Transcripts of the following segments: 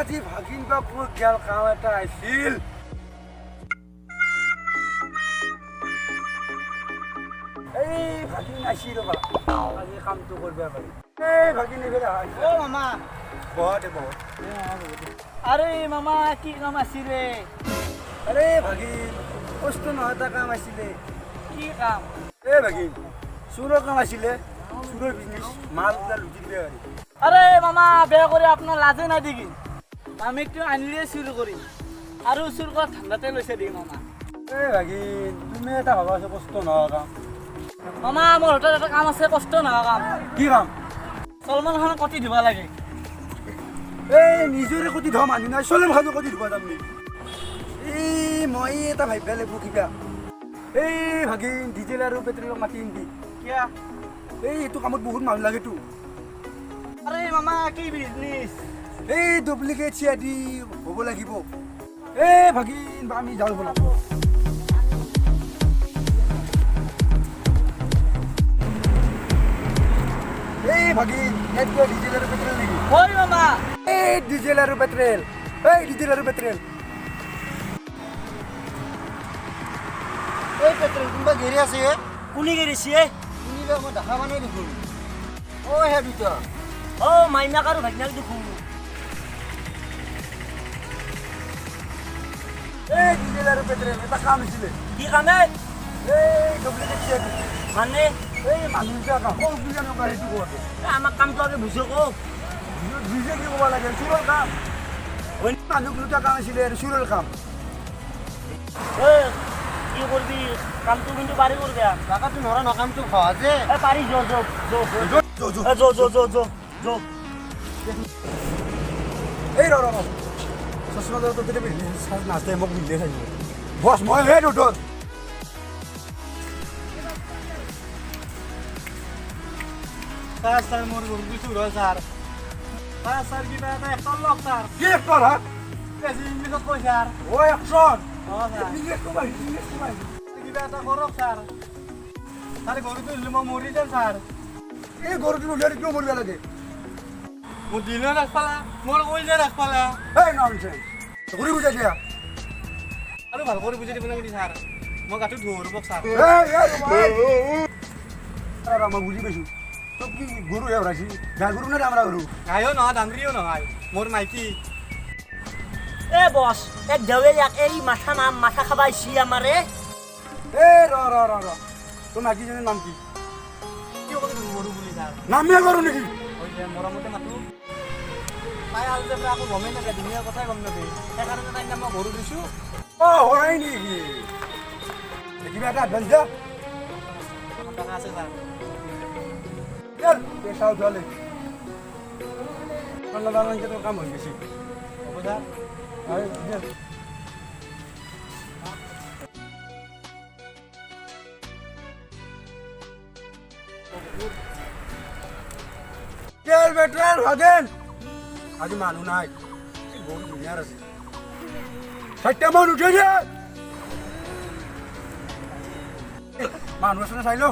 আজি ভাগিন বাপুৰ গেল কাম এটা আছিল এই ভাগিন আছিল ৰবা আজি কামটো কৰিব পাৰি এই ভাগিন এইফালে ও মামা বহতে বহ আরে মামা কি কাম আছিলে আরে ভাগিন কষ্ট নহয় এটা কাম আছিলে কি কাম এই ভাগিন চুৰৰ কাম আছিলে চুৰৰ বিজনেছ মাল এটা লুটি দিলে পাৰি আরে মামা বেয়া করে আপনার লাজে না দেখি আমি একটু আনিলে চুর করি আর চুর করা ঠান্ডাতে লৈছে দিই মামা এই ভাগিন তুমি এটা ভাবাছো কষ্ট নহয় কাম মামা আমার হাতত এটা কাম আছে কষ্ট না কাম কি কাম সলমান খান কটি দিব লাগে এই নিজৰে কতি ধোৱা মানুহ নাই চলে ভাজো কতি ধোৱা তাৰমানে এই মই এটা ভাবিব লাগিব কিবা এই ভাগিন ডিজেল আৰু পেট্ৰলক মাতিম দি কিয়া এই এইটো কামত বহুত মানুহ লাগেতো আরে মামা কি বিজনেস এই ডুপ্লিকেট চিয়াদি হ'ব লাগিব এই ভাগিন বা আমি যাওঁ ব'লা এই ভাগিন এইটো ডিজেল আৰু পেট্ৰল নেকি ওই মামা এই ডিজেল আৰু পেট্ৰল এই ডিজেল আৰু পেট্ৰল এই পেট্ৰল কোনোবা গেৰি আছে কোনি গেৰিছে শুনিলে মই দেখা মানে দেখোন অ হে দুটা ও মাইনাক আৰু ভাগনাক দেখো এই ডিজেল আৰু পেট্ৰল এটা কাম আছিলে কি কামে এই ডুপ্লিকেট চিয়াদি মানে এই মানুহবিলাক আকৌ বুজা নকৰা সেইটো কোৱাটো আমাক কামটো আগে বুঝো কওক বুজে কি ক'ব লাগে চুৰৰ কাম মানুহ দুটা কাম আছিলে আৰু চুৰৰ কাম কি কৰবি কামটো কিন্তু বাড়ি কৰবে টাকাটো নৰা ন কামটো সহজে পাৰি জো জো জো জো জো জো জো জো এই ৰ চশমা দৰ তোৰ পিন্ধি নাচে মোক মিলিয়ে থাকিব বছ মই হে তোৰ স্যাৰ মোৰ গৰু চুৰ স্যাৰ স্যাৰ কিবা এটা এখন লক স্যাৰ কি কৰ হা বেশি ইংলিশত কই স্যার ও একশন স্যার ইংলিছ কমাই কিবা এটা করক স্যার তাহলে গরুটো দিলে মই মরি যাম স্যার এই গৰুটো উলিয়াই কিয় মৰিব লাগে মোৰ দিলে ৰাখপালা মোৰ কইলে ৰাখপালা এই ননসেন্স ঘূৰি বুজাই দিয়া আৰু ভাল কৰি বুজাই দিব নেকি স্যাৰ মই গাটো ধৰব স্যাৰ এই মই বুজি পাইছোঁ তোক কি গৰু হে ভৰাইছি গাই গৰু নে ডাঙৰা গৰু গায়ো নহয় ডাঙৰিও নহয় মোৰ মাইকী এ বস এক দেৱে এক এই মাথা খাবাইছি আমাৰে এই ৰ তোৰ মাইকীজনীৰ নাম কি কি কবি গৰু বুলি স্যাৰ নামিয়া গৰু নেকি ওই যে মৰমতে মাতো তাই আল যে আকৌ গমে নাপায় দুনিয়াৰ কথাই গম নাপায় সেইকাৰণে তাই মই গৰু দিছোঁ অ হয় নেকি কিবা এটা এডভান্স দিয়া টকা আছে স্যার চল পেশাও চলে অনলাইনকে তোৰ কাম হৈ গৈছে হ'ব স্যাৰ তেল পেট্ৰল ভাগেন আজি মানুহ নাই গৰু ধুনীয়াৰ আছে 60টা মান উঠে দিয়ে মানুহ আছে চাই ল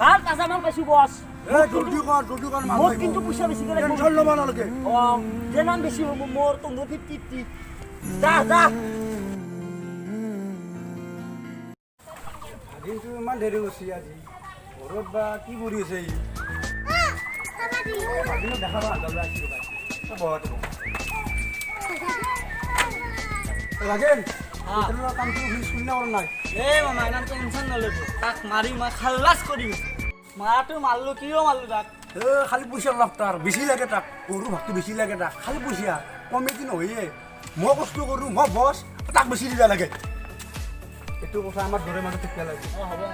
ভাল কাঁচা মাল পাইছোঁ বস জলদি কৰ মানুহ মোৰ কিন্তু পইচা বেছিকৈ লাগিব টেনশ্যন ল'ব নালাগে যে নাম বেছি হ'ব মোৰ তো 50 যা দিনটো ইমান দেৰি হৈছে আজি ঘৰত বা কি কৰি আছে ই ভাগিনক দেখাবা লাগেন কামটো শূন্য কৰা নাই এই মামা ইমান টেনশ্যন নল'ব তাক মাৰি মই খালাচ কৰিম মাৰাটো মাৰলো কিয় মাৰলো তাক খালি পইচা লাভ তাৰ বেছি লাগে তাক গৰু ভাগটো বেছি লাগে তাক খালি পইচা কমেদি নহয়ে মই কষ্ট কৰোঁ মই বছ তাক বেছি দিব লাগে এইটো কথা আমাৰ দৰে মানুহ ঠিক নালাগে হ'ব মামা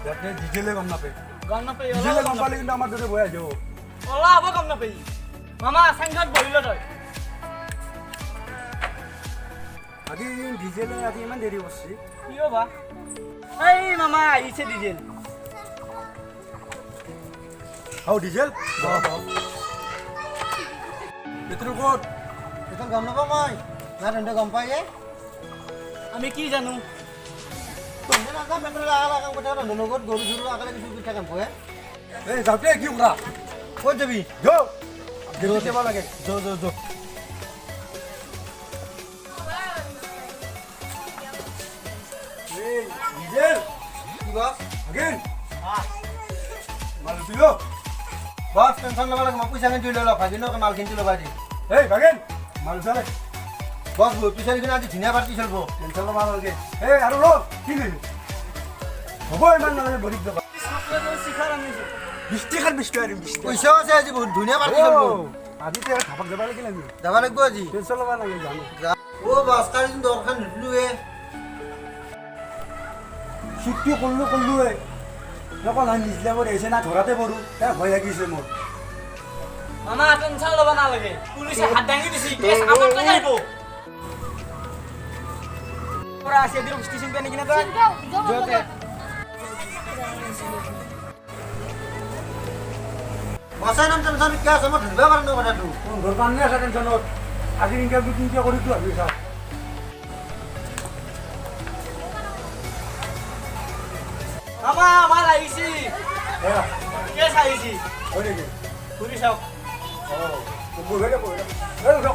যাতে ডিজেলে গম নাপায় গম নাপাই ডিজেলে গম পালে কিন্তু আমাৰ দৰে বৈ আহিব ওলা হ'ব গম নাপাই মামা চাংঘাত বহিল তই আজি ডিজেলে আজি ইমান দেৰি কৰিছে কি বা এই মামা আহিছে ডিজেল ডিজেল পেট্ৰল ক'ত পেট্ৰল গম নাপাওঁ মই না তেন্তে গম পাই আমি কি জানো তহঁতে নাযাওঁ বেটাৰ আগলা কাম কথা লগত গৰু চৰু আগলে কিছু পিঠা কাম কৰে এই যাওঁতে কি কৰা ক'ত যাবি যাওঁ যাব লাগে যো এই নিজের কি বস আগেন মাল দিল বস টেনশন ল'ব লাগে মই পইচা কিনি লৈ ল ভাগিনক মাল কিনি ল'বা দি এই ভাগেন মাল চালে বস পইচা কিনি আজি ধুনীয়া পাৰ্টি চলিব টেনশন ল'ব নালাগে এই আৰু ৰ কি কৰিবি হ'ব ইমান নালাগে ভৰিত যাবা শিখাৰ আনিছোঁ 20 টাকাৰ 20 টকা দিম 20 টাকা পইচাও আছে আজি বহুত ধুনীয়া পাৰ্টি চলিব আজি তে খাপক যাব লাগিল আমি যাব লাগিব আজি টেনশন ল'ব নালাগে জানো অ' বস কালি দৰকাৰ নিদিলোৱে চুক্তি করলো যখন আমি নিজলে করে এসে না ধরাতে পারু তাই ভয় লাগিছে মোর মামা টেনশন ল'ব নালাগে পুলিচে হাত দাঙি দিছি কেছ আমাৰ টাকা দিব পৰা আছে দিও স্টেশন পেনে কিনা তই যোতে বসাই নাম টেনশন কি আছে মই ধৰিব পাৰা নাই কথাটো কোন দৰকাৰ নেই আছে টেনশনত আজি ইন্টাৰভিউ তিনটা কৰি তো আমি সব মামা আমাৰ আহিছি এৰা কেছ আহিছি ওই দেখি ঘূৰি চাওক ও বই ভেলে বই এই উঠো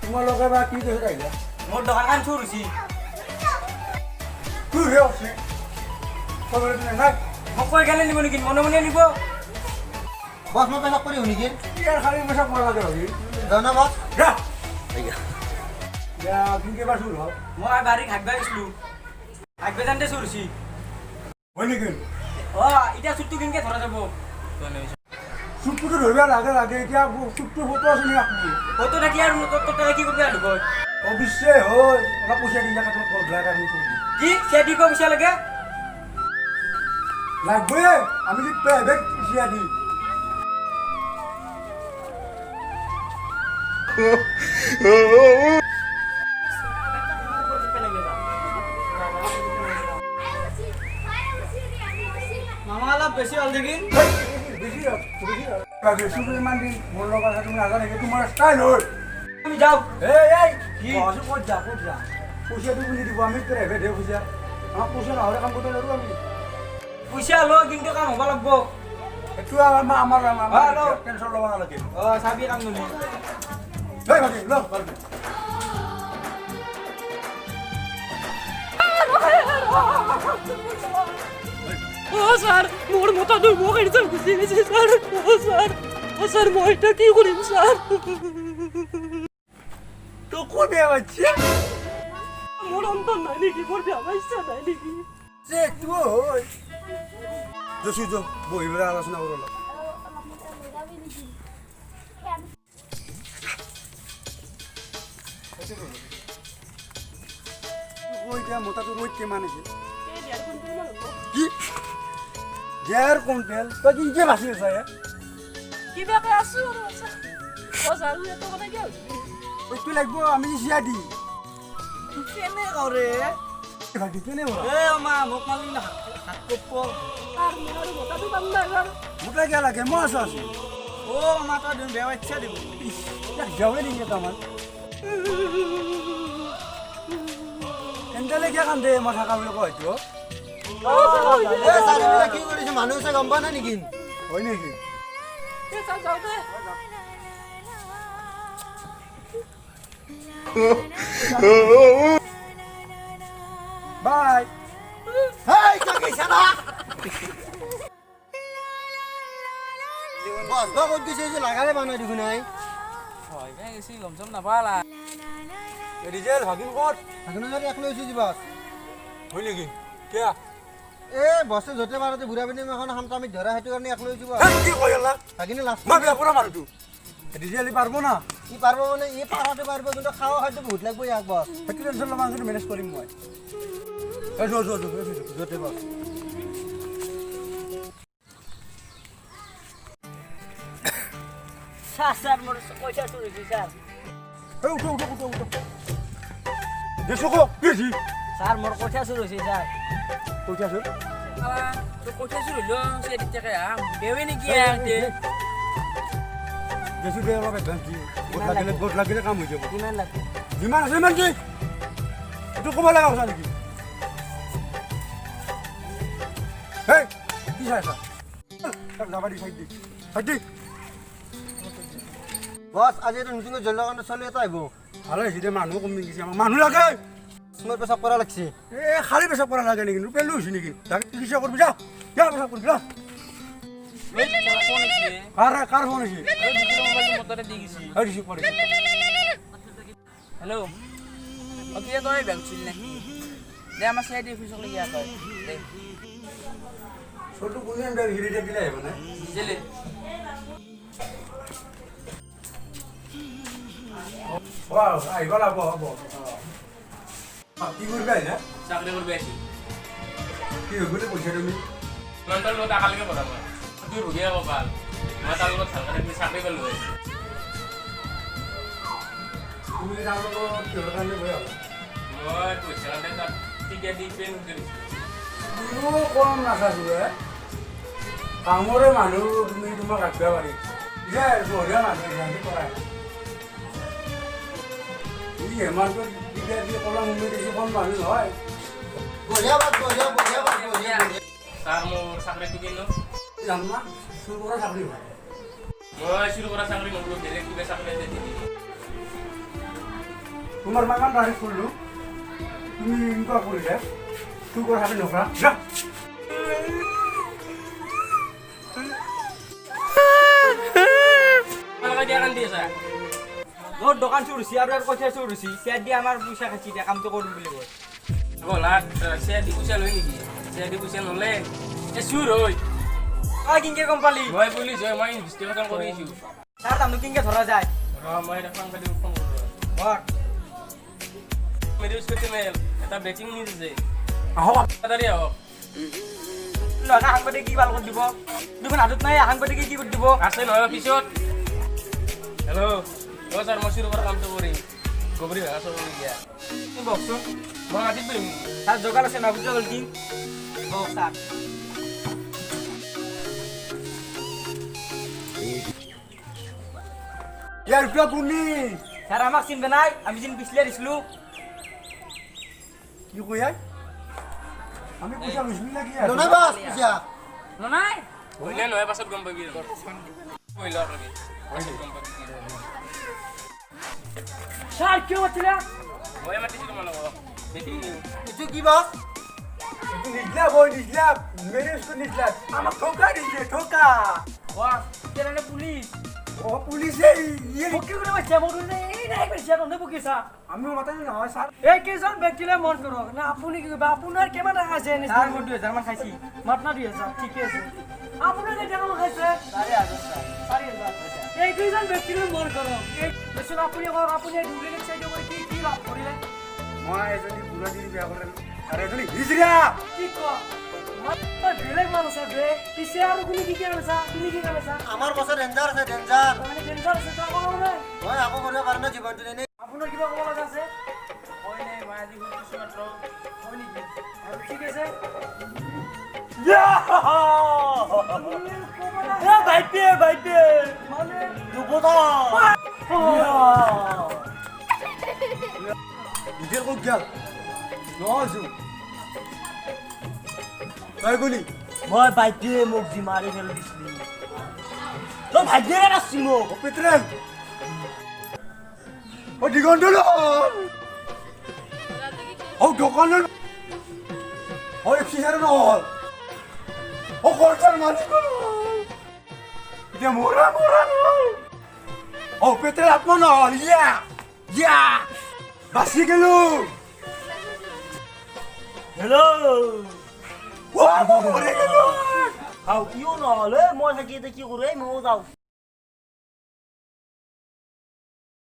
তোমাৰ লগে বা কি দেখে ৰাইলা মোৰ দোকানখন চুৰ হৈছে তুই হে আছে খবর নাই মোক কৈ গেলে নিব নেকি মনে মনে নিব বস মই পেছাক কৰি শুনি কি ইয়ার খালি পয়সা পড়া লাগে হবি যাওঁ না বস যা যা কিনকে বা শুরু হল মই গাড়ী ঘাটবা গৈছিলোঁ ঘাটবা যাওঁতে চুৰ হৈছে হয় নাকি এতিয়া চুৰটো কেনেকৈ ধৰা যাব চুপটো ধৰিব লাগে লাগে এতিয়া চুপটো ফটো আছে নি আপুনি ফটো থাকি আৰু তই কি কৰিবি আৰু কয় অৱশ্যে হয় অলপ পইচা দিলে কাটত গধলা কাটি কি চিয়া দি কৈ পইচা লাগে লাগবে আমি যদি প্রাইভেট পইচা দিই মামা অলপ বেছি হ'ল নেকি বেছি ইমান দিন মোৰ লগত আছে তুমি নাজানে তোমাৰ ষ্টাইল হয় আমি যাওঁ এই কি? ক'ত যা পইচাটো বুলি দিব আমি প্ৰাইভেট হে পইচা আমাক পইচা নহ'লে কাম কৰিব নোৱাৰোঁ আমি পইচা ল কিন্তু কাম হ'ব লাগিব এইটো আমাৰ হেল্ল' টেনশ্যন ল'ব নালাগে চাবি কাম নলি এই ভাগি ল ভাগি স্যার মোর মতো দুই মুখের চোখ গুছি গেছে স্যার স্যার মই এটা কি করিম স্যার তো কোন বিয়ে হচ্ছে মোর অন্তর নাই নাকি মোর বিয়া ইচ্ছা নাই নাকি যে তুই যশু যো বহি পেলাই আলোচনা কৰোঁ অলপ এতিয়া মোটাটো ৰ'দ কিমান আছে কি 1.5 কুইণ্টেল তই কিনকে বাচি আছা কিবাকে আছো ও স্যার এত কথা কি এইটো লাগিব আমি চিয়া দি কেনে কৰে ভাগি কেনে মোটা এই মা মোক মালি না হাত কপ আর মোর মতো বান্দা স্যার মোটা কিয় লাগে মই আছো আছো ও মা তই দিন বেয়া ইচ্ছা দিব যাওঁৱে নেকি তাৰমান এনকালে কিয় কান্দে মই থাকা বুলি কয় হয়তো এই চাৰিবিলাক কি কৰিছে মানুহ চাই গম পোৱা নাই নেকি হয় নেকি স্যার যাও দে বাই হেই কিয় গৈছা না বস বা ক'ত গৈছে যে লাগালে বানাই দেখোন নাই হয় গাই গেছি গমচম নাপালা ৰিজেল ভাগিন ক'ত সেইকাৰণে যদি এক লৈ গৈছে বাছ হয় নেকি কিয় এই বছে য'তে পাৰতে বুঢ়া পিনে এখন সামটামিত ধৰা সেইটো কাৰণে এক লৈ গৈছো বাছ কি কৈ আলা সেইখিনি লাষ্ট মই বেয়া কৰা মানুহটো ৰিজেল পাৰব না ই পাৰব মানে ই পাৰাতে পাৰিব কিন্তু খাৱা খাদ্য বহুত লাগব ইয়াক বাছ সেইটো টেনশ্যন ল'ব কিন্তু মেনেজ কৰিম মই এই য'তে বাছ স্যার মোর পয়সা চুর হৈছে স্যার এই উঠো দেখো কো কি জি স্যার মোর পয়সা চুর হৈছে স্যার পইচা আছে তো পয়সা চুর হইলো সে দিতে কে দেবে নাকি বেছি দে অলপ এডভান্স দি গোট লাগিলে কাম হৈ যাব কিমান লাগে যিমান আছে সিমান কি ভাতটো ক'ব লগা কথা নেকি হেই কি চাই আছা যাবা দি চাইড দি বছ আজি এইটো নতুনকৈ জল কাৰণে চলি এটা আহিব ভালে হৈছে দে মানুহ কমি গৈছে আমাক মানুহ লাগে মই পেচাব কৰা লাগছে এই খালী পেচাব কৰা লাগে নেকি পেলু হৈছে নেকি চিকিৎসা কৰিবি যা যা পেচাব কৰিবি যা কাৰ ফোন হৈছে ৰিচিভ কৰি হেল্ল' অ কি তই বেংক ছিল নে দে আমাৰ চাইডে অফিচক লাগি আছ দে ছোটু কোনে হিৰিটা দিলে মানে জেলে আহিব লাগব হ'ব কি কৰিবি আহিলে চাকরি করবে আছি কি হ'ব বুলি কৈছে তুমি মন্টল লোক টাকালৈকে পঠাব তুই ভুগিয়ে কপাল মই তাৰ লগত ভাল কৰি চাকৰি কৰিলো তুমি তাৰ লগত কিহৰ কাৰণে গৈ আছা মই পইচা কাৰণে তাত টিকেট দি পেন কৰিছোঁ কোনো কম নাথাকো কামৰে মানুহ তুমি তোমাক ৰাখিব পাৰি যে বঢ়িয়া মানুহ ইহঁতে কৰাই ই হেমানটো টিকেট দি কলম উমি দিছে কম মানুহ নহয় বঢ়িয়া বাত বঢ়িয়া বঢ়িয়া বাত বঢ়িয়া তাৰ মোৰ চাকৰিটো কিনো জানো না চুৰ কৰা চাকৰি হয় মই শুৰু কৰা চাকৰি নকৰো বেলেগ কিবা চাকৰি আছে দিদি তোমাৰ ইমান তাৰিখ কৰিলোঁ তুমি এনেকুৱা কৰিলে চুৰ কৰা চাকৰি নকৰা যা তোমালোকে দিয়া কাম দি আছা মোৰ দোকান চুৰছি আৰু কৈছে চুৰছি চেয়াৰ দি আমাৰ পইচা খাইছি এতিয়া কামটো কৰিম বুলি কয় বলাক চেয়াৰ দি পইচা লৈ নেকি চেয়াৰ দি পইচা নলে এ চুৰ হয় তই কিনকে গম পালি মই পুলিচ হয় মই ইনভেষ্টিগেশ্যন কৰি আছো তাৰ দামটো কিনকে ধৰা যায় মই এটা সাংবাদিক ফোন কৰিছোঁ ঘৰ মেৰি স্কুটি মেল এটা ব্ৰেকিং নিউজ আছে আহক তাড়াতাড়ি আহক লগা সাংবাদিক কি ভাল কৰি দিব দুখন হাতত নাই সাংবাদিকে কি কৰি দিব আছে নহয় পিছত হেল্ল' অ' ছাৰ মই শুৰু কৰা কামটো কৰিম গবৰি ভাষা চবলগীয়া তুমি বকচোন মই মাতিত পাৰিম তাৰ যোগাৰ আছে না বুজা গ'ল কি বক ছাৰ ইয়াৰ কিয় তুমি ছাৰ আমাক চিনবে নাই আমি যেন পিছলে দিছিলোঁ কি কৈ আমি পইচা লৈছিলোঁ নেকি নহয় বছ পইচা নাই হয়নে নহয় পাছত গম পাবি পহিলা পাবি পাছত গম পাবি ছাৰ কিয় মাতিলা মই মাতিছোঁ তোমালোকক ব্ৰেকিং নিউজ এইটো কি বছ এইটো নিদিলা বৈ নিদিলা মেৰেজটো নিদিলা আমাক ঠকা দিছে ঠকা বাহ তেনে পুলিচ অ পুলিচে ইয়ে কি করে বাচ্চা মোর এই নাই বাচ্চা নন্দে বকিছা আমি মাতাই নহয় ছাৰ এই কেজন ব্যক্তিলে মন কৰক না আপুনি কি কইবা আপোনাৰ কিমান টাকা আছে স্যাৰ মই 2000 মান খাইছি মাতনা 2000 ঠিকে আছে আপোনাৰ কেতিয়া মান খাইছে 4000 এই কেজন ব্যক্তিলে মন কৰক এই বেছন আপুনি কৰক আপুনি দুলে চাইড কৰি কি লাভ কৰিলে মই এজনী বুঢ়া দিদি বিয়া কৰিলোঁ আৰু এজনী হিজৰা কি ক মই বেলেগ মানুহ আছে বে পিছে আৰু তুমি কি কৰিছা তুমি কি কৰিছা আমাৰ বছৰ ডেঞ্জাৰ আছে ডেঞ্জাৰ মানে ডেঞ্জাৰ আছে তো আকৌ নাই মই আকৌ কৰিব কাৰণে জীৱনটো এনেই আপোনাৰ কিবা ক'ব লগা আছে হয় নাই মই আজি শুনিছোঁ মাত্ৰ হয় নেকি আৰু ঠিক আছে বাইতে মানে দুপতা নিজেৰ কোক গেল নহয়ছো তাই গলি মই বাইতে মোক যি মাৰি ফেল দিছিলি তই ভাইতে নাছিল মোক ও পেট্রেল ও দিগন্তল ও দোকানের ও এফসিসার নহল ও খরচার মালিক এটা মোরা নহল ও পেট্রেল আত্মা নহল ইয়া বাসি গেল হেল্ল' ও মরে গেল আও কিয় নহ'লে মই থাকি এতিয়া কি কৰোঁ এই ময়ো যাওঁ